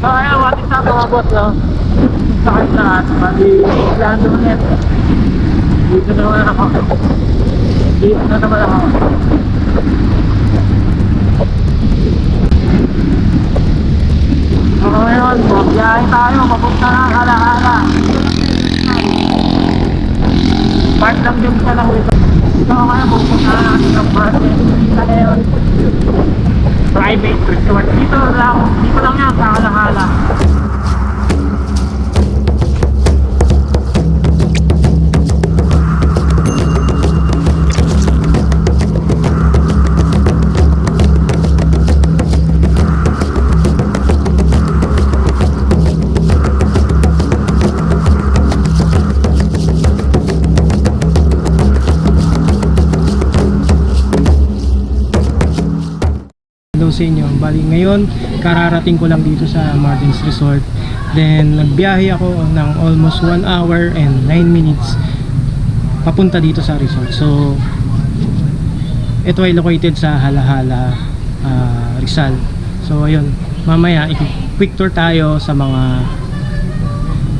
So ayun, what is up mga boss, no? Sa kayo lahat, bali, plano ulit. Dito naman ako. Dito na naman ako. So ngayon, biyahe tayo, papunta ng Alaala. Part lang yung sa lang ito. So kaya pupunta natin ng market. Dito ngayon. Private resort. Dito lang yan sa Alaala. Sa inyo. Bali ngayon, kararating ko lang dito sa Martins Resort. Then nagbiyahe ako ng almost 1 hour and 9 minutes papunta dito sa resort. So ito ay located sa Halahala, Rizal. So ayun, mamaya quick tour tayo sa mga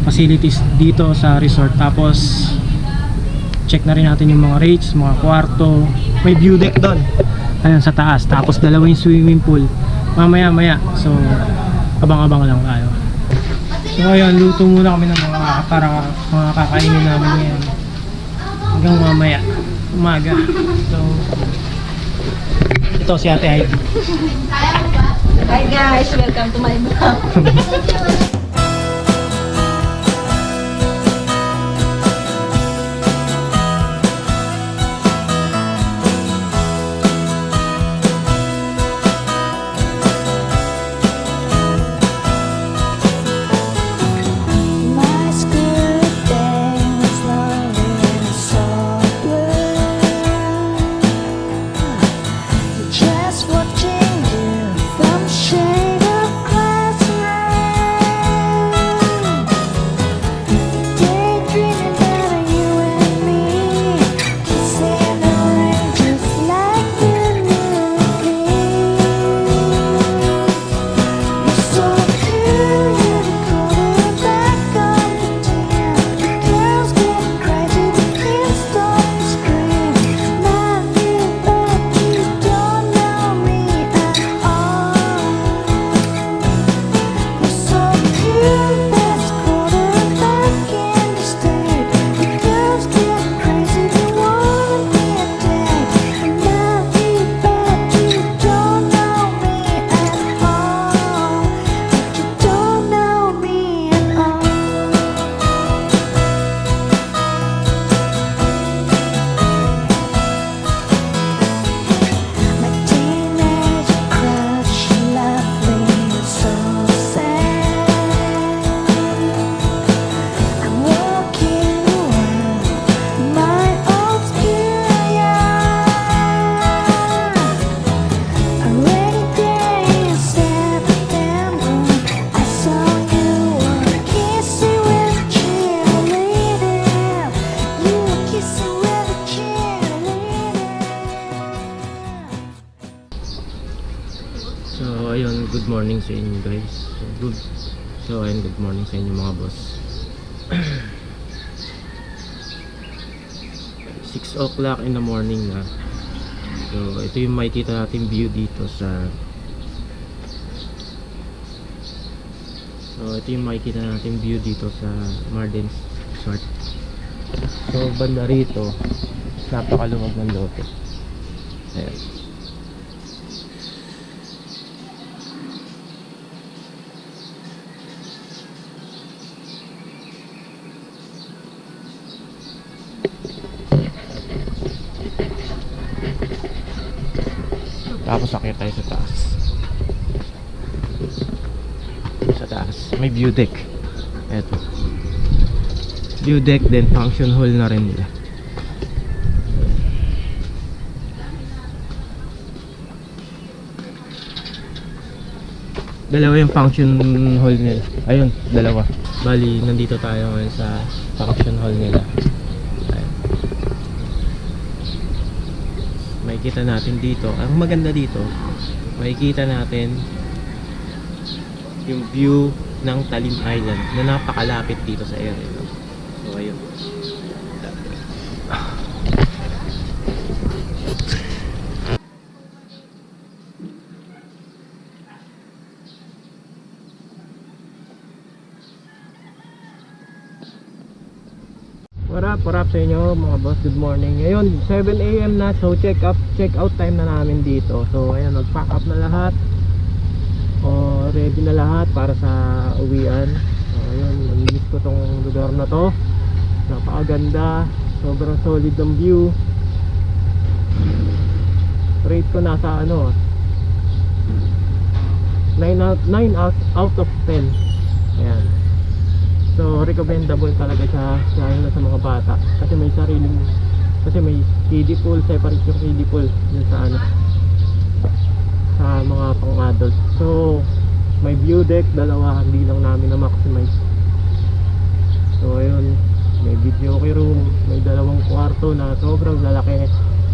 facilities dito sa resort. Tapos check na rin natin yung mga rates, mga kwarto. May view deck doon, ayun sa taas. Tapos dalawang swimming pool mamaya. So abang-abang lang tayo. So ayun, luto muna kami ng mga kakainin namin ngayon hanggang mamaya umaga. So ito si Ate Heidi. Hi guys, welcome to my vlog. So ayun, good morning sa inyo guys. So ayun, good morning sa inyo mga boss. 6 o'clock in the morning na. So ito yung makikita natin view dito sa Martins Resort. So banda rito, napakaluwag ng lote. Ayan. Tapos akyat tayo sa taas. Sa taas may view deck. Eto, view deck, then function hall na rin nila. Dalawa yung function hall nila. Ayun, dalawa. Bali, nandito tayo ngayon sa function hall nila. Makikita natin dito, ang maganda dito, makikita natin yung view ng Talim Island na napakalapit dito sa area. No? So ayun. What up sa inyo mga boss, good morning. Ngayon 7 AM na, so check out time na namin dito. So ayan, mag-pack up na lahat. O ready na lahat para sa uwian. So ayun, namiss ko tong lugar na to. Napakaganda, sobrang solid ng view. Rate ko nasa 9 out of 10. Ayan. So recommendable talaga siya lalo na sa mga bata kasi may kiddie pool, separate yung kiddie pool dun sa sa mga pang adult. So may view deck, dalawa, hindi lang namin na maximize. So ayun, may video okay room, may dalawang kwarto na sobrang lalaki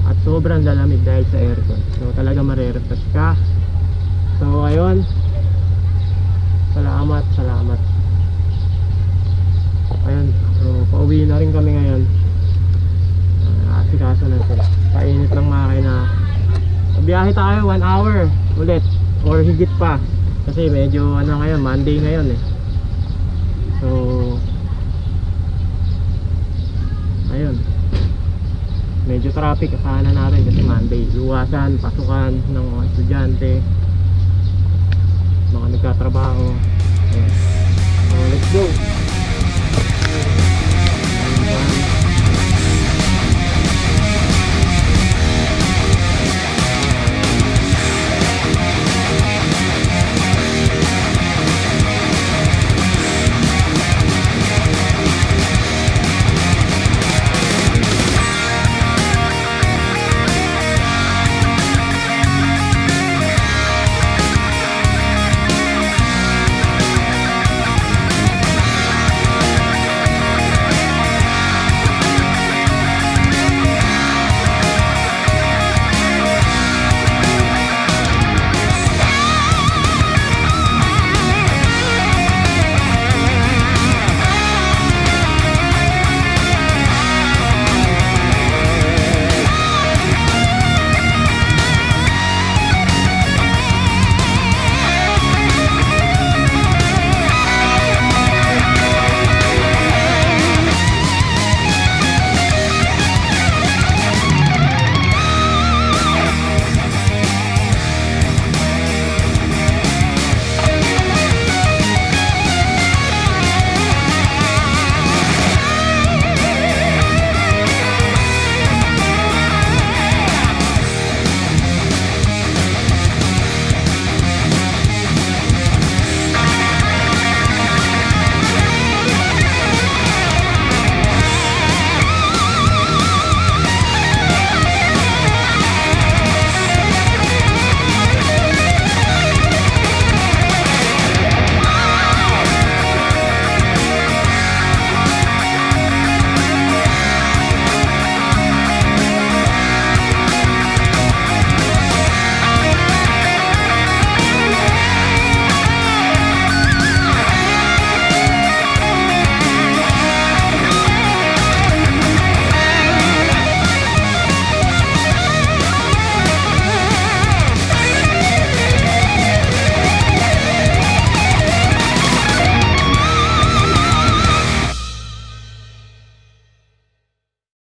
at sobrang lalamig dahil sa aircon. So talaga marerefresh ka. So ayun, salamat. Ayun, so pauwi na rin kami ngayon. Asikaso na sila. Painit lang makina. Biyahe tayo 1 hour ulit or higit pa. Kasi medyo ngayon, Monday ngayon eh. So ayun. Medyo traffic sana natin kasi Monday. Iwasan, pasukan ng mga estudyante, mga nagtatrabaho. Ayun. So let's go.